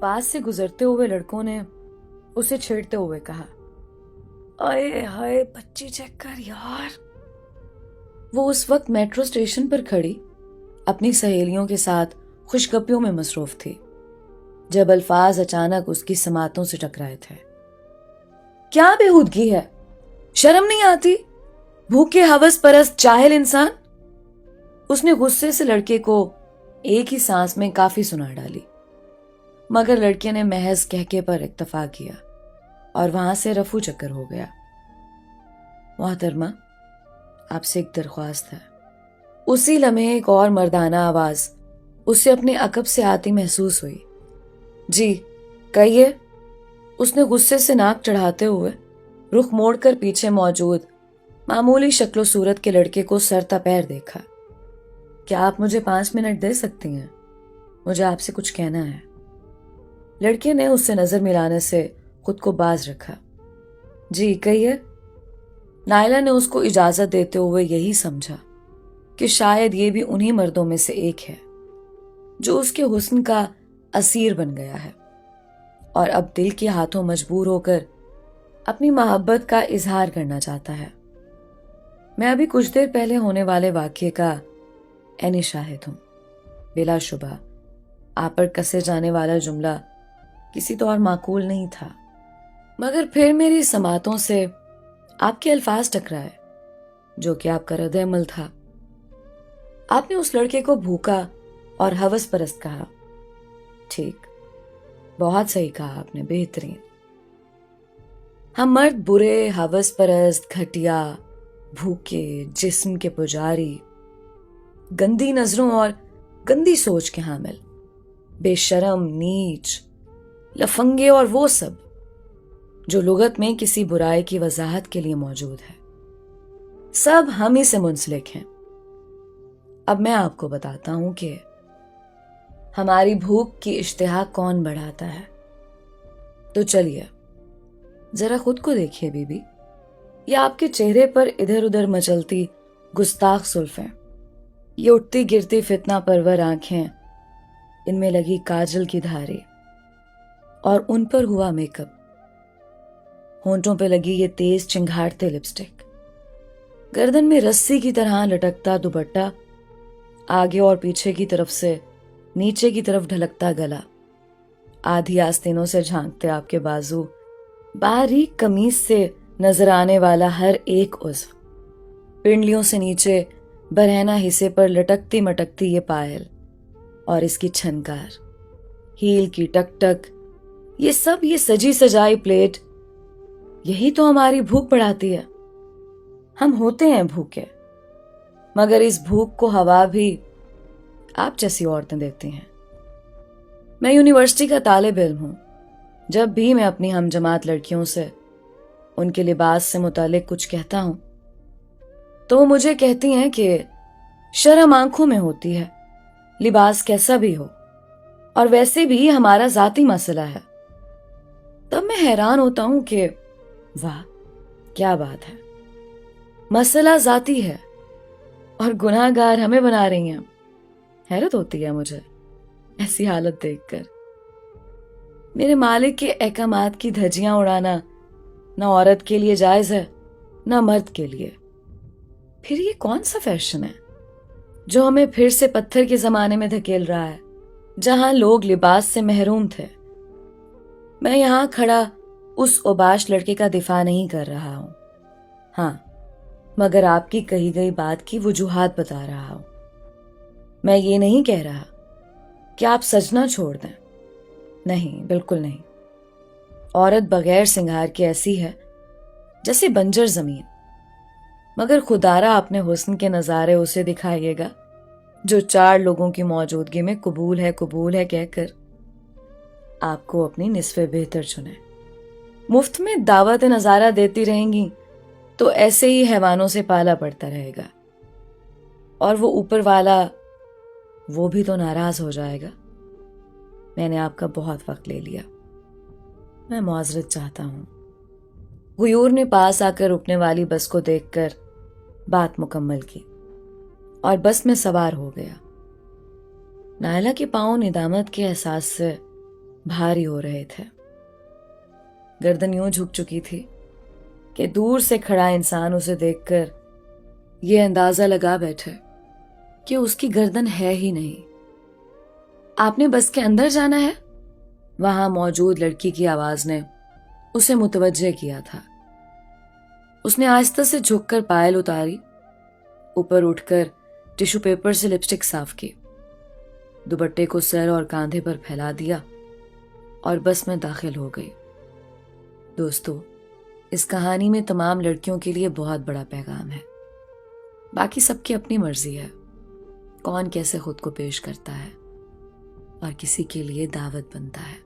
पास से गुजरते हुए लड़कों ने उसे छेड़ते हुए कहा, अये हाय बच्ची चेक कर यार। वो उस वक्त मेट्रो स्टेशन पर खड़ी अपनी सहेलियों के साथ खुशगपियों में मसरूफ थी जब अल्फाज अचानक उसकी समातों से टकराए थे। क्या बेहूदगी है, शर्म नहीं आती, भूखे हवस परस्त जाहिल इंसान। उसने गुस्से से लड़के को एक ही सांस में काफी सुना डाली, मगर लड़के ने महज कहके पर इक्तफा किया और वहां से रफू चक्कर हो गया। मोहतरमा, आपसे एक दरख्वास्त है। उसी लम्हे एक और मर्दाना आवाज उसे अपने अकब से आती महसूस हुई। जी कहिए, उसने गुस्से से नाक चढ़ाते हुए रुख मोड़कर पीछे मौजूद मामूली शक्लो सूरत के लड़के को सर तपैर देखा। क्या आप मुझे 5 मिनट दे सकती हैं? मुझे आपसे कुछ कहना है। लड़के ने उससे नजर मिलाने से खुद को बाज रखा। जी कहिए। नायला ने उसको इजाजत देते हुए यही समझा कि शायद ये भी उन्हीं मर्दों में से एक है जो उसके हुस्न का असीर बन गया है और अब दिल के हाथों मजबूर होकर अपनी मोहब्बत का इजहार करना चाहता है। मैं अभी कुछ देर पहले होने वाले वाकये का ऐनी शाहिद हूं। बिलाशुबा आप पर कसे जाने वाला जुमला किसी तो और माकूल नहीं था, मगर फिर मेरी समातों से आपके अल्फाज टकराए जो कि आपका रद्द अमल था। आपने उस लड़के को भूखा और हवस परस्त कहा। ठीक, बहुत सही कहा आपने, बेहतरीन। हम मर्द बुरे, हवस परस्त, घटिया, भूखे, जिस्म के पुजारी, गंदी नजरों और गंदी सोच के हामिल, बेशरम, नीच, लफंगे और वो सब जो लुगत में किसी बुराई की वजाहत के लिए मौजूद है, सब हम ही से मुंसलिक हैं। अब मैं आपको बताता हूं कि हमारी भूख की इश्तिहा कौन बढ़ाता है। तो चलिए जरा खुद को देखिए बीबी, ये आपके चेहरे पर इधर उधर मचलती गुस्ताख सुल्फें, ये उठती गिरती फितना परवर आंखें, इनमें लगी काजल की धारें और उन पर हुआ मेकअप, होंठों पे लगी ये तेज चिंघाड़ते लिपस्टिक, गर्दन में रस्सी की तरह लटकता दुपट्टा, आगे और पीछे की तरफ से नीचे की तरफ ढलकता गला, आधी आस्तीनों से झांकते आपके बाजू, बारीक कमीज से नजर आने वाला हर एक उज़्व, पिंडलियों से नीचे बरहना हिस्से पर लटकती मटकती ये पायल और इसकी छनकार, हील की टक टक, ये सब, ये सजी सजाई प्लेट, यही तो हमारी भूख बढ़ाती है। हम होते हैं भूखे, मगर इस भूख को हवा भी आप जैसी औरतें देती हैं। मैं यूनिवर्सिटी का तालिब इल्म हूं। जब भी मैं अपनी हमजमात लड़कियों से उनके लिबास से मुतालिक कुछ कहता हूं तो वो मुझे कहती हैं कि शर्म आंखों में होती है, लिबास कैसा भी हो, और वैसे भी हमारा जाती मसला है। तब मैं हैरान होता हूं कि वाह क्या बात है, मसला जाती है और गुनाहगार हमें बना रही हैं। हैरत होती है मुझे ऐसी हालत देखकर। मेरे मालिक के अहकामात की धज्जियां उड़ाना ना औरत के लिए जायज है ना मर्द के लिए। फिर ये कौन सा फैशन है जो हमें फिर से पत्थर के जमाने में धकेल रहा है, जहां लोग लिबास से महरूम थे। मैं यहां खड़ा उस ओबाश लड़के का दिफा नहीं कर रहा हूं, हाँ, मगर आपकी कही गई बात की वजूहात बता रहा हूं। मैं ये नहीं कह रहा कि आप सजना छोड़ दें, नहीं, बिल्कुल नहीं। औरत बगैर सिंगार के ऐसी है जैसे बंजर जमीन, मगर खुदारा अपने हुस्न के नजारे उसे दिखाइएगा जो 4 लोगों की मौजूदगी में कबूल है कहकर आपको अपनी निस्फ़े बेहतर चुने। मुफ्त में दावत नजारा देती रहेंगी तो ऐसे ही हैवानों से पाला पड़ता रहेगा, और वो ऊपर वाला वो भी तो नाराज हो जाएगा। मैंने आपका बहुत वक्त ले लिया, मैं मुआज़रत चाहता हूं। गुयूर ने पास आकर रुकने वाली बस को देखकर बात मुकम्मल की और बस में सवार हो गया। नायला के पांव निदामत के एहसास से بھاری ہو رہے تھے. گردن یوں جھک چکی تھی کہ دور سے کھڑا انسان اسے دیکھ کر یہ اندازہ لگا بیٹھے کہ اس کی گردن ہے ہی نہیں. آپ نے بس کے اندر جانا ہے؟ وہاں موجود لڑکی کی آواز نے اسے متوجہ کیا تھا. اس نے آہستہ سے جھک کر پائل اتاری، اوپر اٹھ کر ٹشو پیپر سے لپسٹک صاف کی، دوپٹے کو سر اور کاندھے پر پھیلا دیا اور بس میں داخل ہو گئی. دوستو، اس کہانی میں تمام لڑکیوں کے لیے بہت بڑا پیغام ہے. باقی سب کی اپنی مرضی ہے، کون کیسے خود کو پیش کرتا ہے اور کسی کے لیے دعوت بنتا ہے.